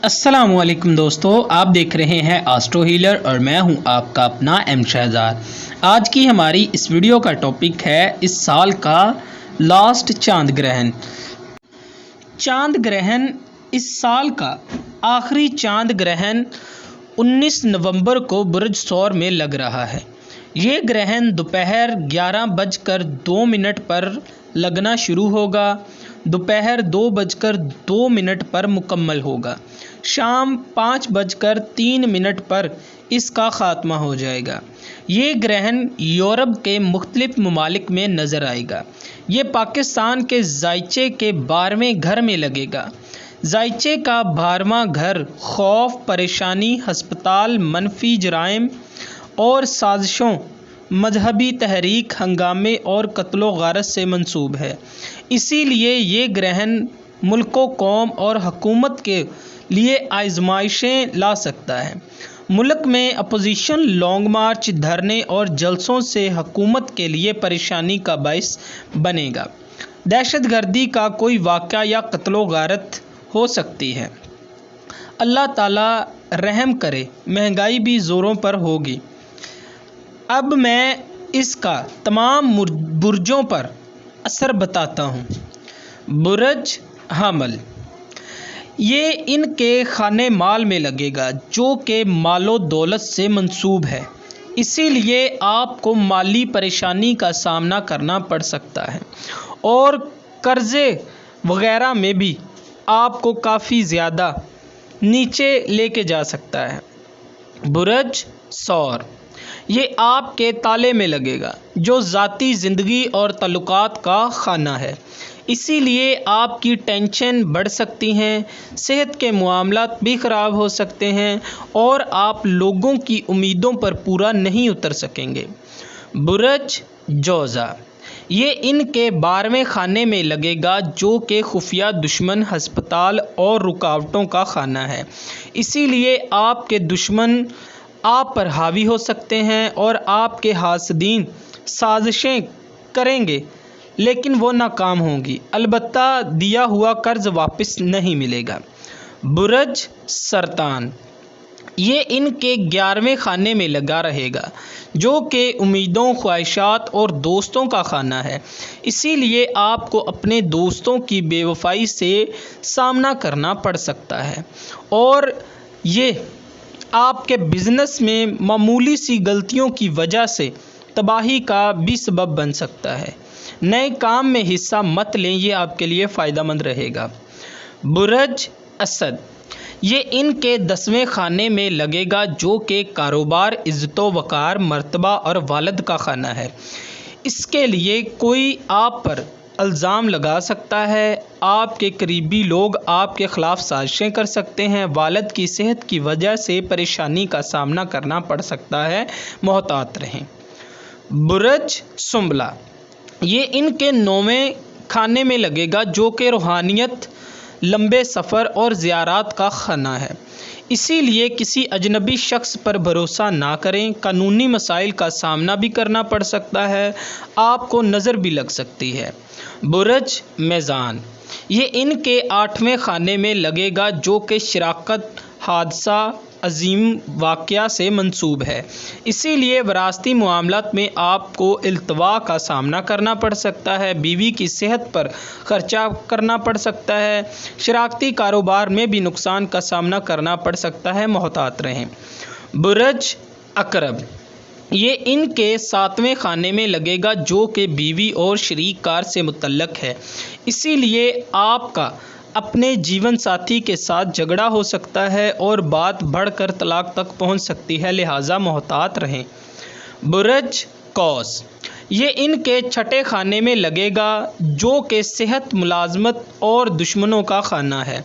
अस्सलामुअलैकुम दोस्तों, आप देख रहे हैं एस्ट्रो हीलर और मैं हूं आपका अपना एम शहजाद। आज की हमारी इस वीडियो का टॉपिक है इस साल का लास्ट चांद ग्रहण। चांद ग्रहण इस साल का आखिरी चांद ग्रहण 19 नवंबर को बुर्ज सौर में लग रहा है। ये ग्रहण दोपहर 11:02 पर लगना शुरू होगा, दोपहर 2:02 पर मुकम्मल होगा, शाम 5:03 पर इसका ख़ात्मा हो जाएगा। ये ग्रहण यूरोप के मुख्तलिफ ममालिक में नज़र आएगा। ये पाकिस्तान के ज़ायचे के 12वें घर में लगेगा। ज़ायचे का 12वां घर खौफ, परेशानी, हस्पताल, मनफी जराइम और साजिशों, मजहबी तहरीक, हंगामे और कत्लो गारत से मंसूब है। इसीलिए ये ग्रहण मुल्कों, कौम और हुकूमत के लिए आजमाइशें ला सकता है। मुल्क में अपोजिशन लॉन्ग मार्च, धरने और जलसों से हुकूमत के लिए परेशानी का बाइस बनेगा। दहशत गर्दी का कोई वाक़या या कत्लो गारत हो सकती है। अल्लाह ताला रहम करे, महंगाई भी ज़ोरों पर होगी। अब मैं इसका तमाम बुर्जों पर असर बताता हूँ। बुर्ज हमल, ये इनके खाने माल में लगेगा जो कि मालो दौलत से मंसूब है। इसीलिए आपको माली परेशानी का सामना करना पड़ सकता है और कर्ज़े वग़ैरह में भी आपको काफ़ी ज़्यादा नीचे लेके जा सकता है। बुर्ज सौर, ये आपके ताले में लगेगा जो ज़ाती ज़िंदगी और तल्लुकात का खाना है। इसीलिए आपकी टेंशन बढ़ सकती हैं, सेहत के मामलात भी ख़राब हो सकते हैं और आप लोगों की उम्मीदों पर पूरा नहीं उतर सकेंगे। बुर्ज जोज़ा, ये इनके 12वें खाने में लगेगा जो कि खुफिया, दुश्मन, हस्पताल और रुकावटों का खाना है। इसीलिए आपके दुश्मन आप पर हावी हो सकते हैं और आपके हासदीन साजिशें करेंगे लेकिन वो नाकाम होंगी। अलबत्ता दिया हुआ कर्ज वापस नहीं मिलेगा। बुर्ज सरतान, ये इनके 11वें खाने में लगा रहेगा जो कि उम्मीदों, ख्वाहिशात और दोस्तों का खाना है। इसीलिए आपको अपने दोस्तों की बेवफाई से सामना करना पड़ सकता है और ये आपके बिज़नेस में मामूली सी गलतियों की वजह से तबाही का भी सबब बन सकता है। नए काम में हिस्सा मत लें, ये आपके लिए फ़ायदेमंद रहेगा। बुर्ज असद, ये इनके 10वें खाने में लगेगा जो कि कारोबार, इज़्ज़तो वक़ार, मर्तबा और वालद का खाना है। इसके लिए कोई आप पर इल्ज़ाम लगा सकता है, आपके करीबी लोग आपके ख़िलाफ़ साजिशें कर सकते हैं, वालिद की सेहत की वजह से परेशानी का सामना करना पड़ सकता है, मोहतात रहें। बुर्ज सुंबला, ये इनके 9वें खाने में लगेगा जो कि रूहानियत, लंबे सफ़र और ज़ियारात का खाना है। इसीलिए किसी अजनबी शख्स पर भरोसा ना करें, कानूनी मसाइल का सामना भी करना पड़ सकता है, आपको नज़र भी लग सकती है। बुर्ज मीज़ान, ये इनके 8वें खाने में लगेगा जो कि शराकत, हादसा, अजीम वाक़या से मंसूब है। इसीलिए वरासती मामलात में आपको इल्तवा का सामना करना पड़ सकता है, बीवी की सेहत पर ख़र्चा करना पड़ सकता है, शराकती कारोबार में भी नुकसान का सामना करना पड़ सकता है, मोहतात रहें। बुर्ज अकरब, ये इनके 7वें खाने में लगेगा जो कि बीवी और शरीक कार से मुतल्लक़ है। इसीलिए आपका अपने जीवन साथी के साथ झगड़ा हो सकता है और बात बढ़कर तलाक तक पहुंच सकती है, लिहाजा मोहतात रहें। बुर्ज कौस, ये इनके 6ठे खाने में लगेगा जो कि सेहत, मुलाजमत और दुश्मनों का खाना है।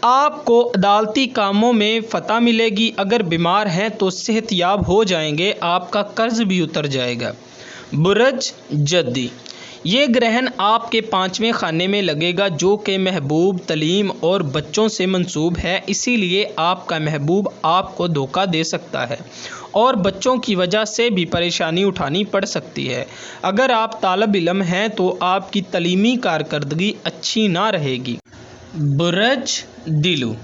आपको अदालती कामों में फ़तह मिलेगी, अगर बीमार हैं तो सेहतयाब हो जाएंगे, आपका कर्ज भी उतर जाएगा। बुर्ज जद्दी, ये ग्रहण आपके 5वें खाने में लगेगा जो कि महबूब, तलीम और बच्चों से मंसूब है। इसीलिए आपका महबूब आपको धोखा दे सकता है और बच्चों की वजह से भी परेशानी उठानी पड़ सकती है। अगर आप तालिब इल्म हैं तो आपकी तलीमी कारकर्दगी अच्छी ना रहेगी। बुर्ज दिलू,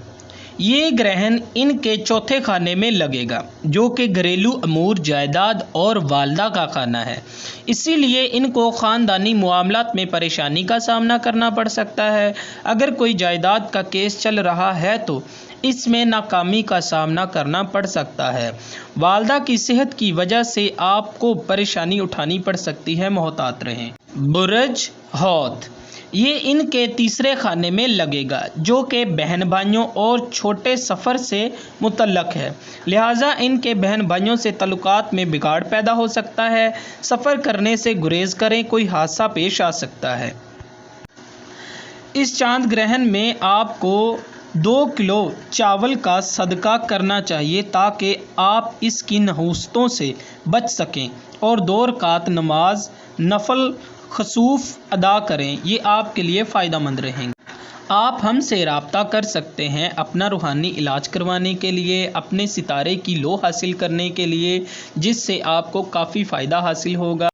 یہ گرہن ان کے چوتھے خانے میں لگے گا جو کہ گھریلو امور، جائیداد اور والدہ کا خانہ ہے۔ اسی لیے ان کو خاندانی معاملات میں پریشانی کا سامنا کرنا پڑ سکتا ہے۔ اگر کوئی جائیداد کا کیس چل رہا ہے تو اس میں ناکامی کا سامنا کرنا پڑ سکتا ہے۔ والدہ کی صحت کی وجہ سے آپ کو پریشانی اٹھانی پڑ سکتی ہے، محتاط رہیں۔ برج حوت، یہ ان کے تیسرے خانے میں لگے گا جو کہ بہن بھائیوں اور چھوٹے سفر سے متعلق ہے، لہٰذا ان کے بہن بھائیوں سے تعلقات میں بگاڑ پیدا ہو سکتا ہے۔ سفر کرنے سے گریز کریں، کوئی حادثہ پیش آ سکتا ہے۔ اس چاند گرہن میں آپ کو 2 کلو چاول کا صدقہ کرنا چاہیے تاکہ آپ اس کی نحوستوں سے بچ سکیں اور 2 رکعت نماز نفل خسوف ادا کریں، یہ آپ کے لیے فائدہ مند رہیں گے۔ آپ ہم سے رابطہ کر سکتے ہیں اپنا روحانی علاج کروانے کے لیے، اپنے ستارے کی لو حاصل کرنے کے لیے، جس سے آپ کو کافی فائدہ حاصل ہوگا۔